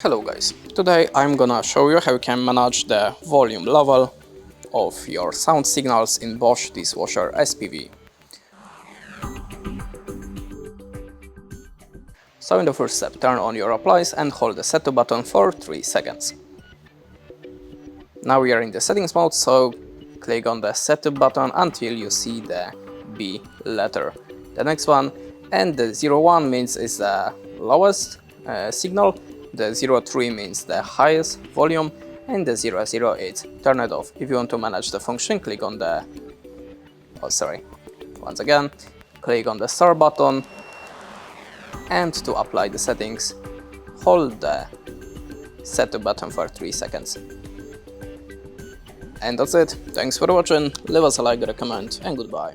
Hello guys, today I'm gonna show you how you can manage the volume level of your sound signals in Bosch Dishwasher SPV. So in the first step, turn on your appliance and hold the setup button for 3 seconds. Now we are in the settings mode, so click on the setup button until you see the B letter. The next one, and the 01 means is the lowest signal, the 03 means the highest volume, and the 008 turn it off. If you want to manage the function, click on the once again click on the start button, and to apply the settings hold the setup button for 3 seconds. And that's it. Thanks for watching, leave us a like or a comment, and goodbye.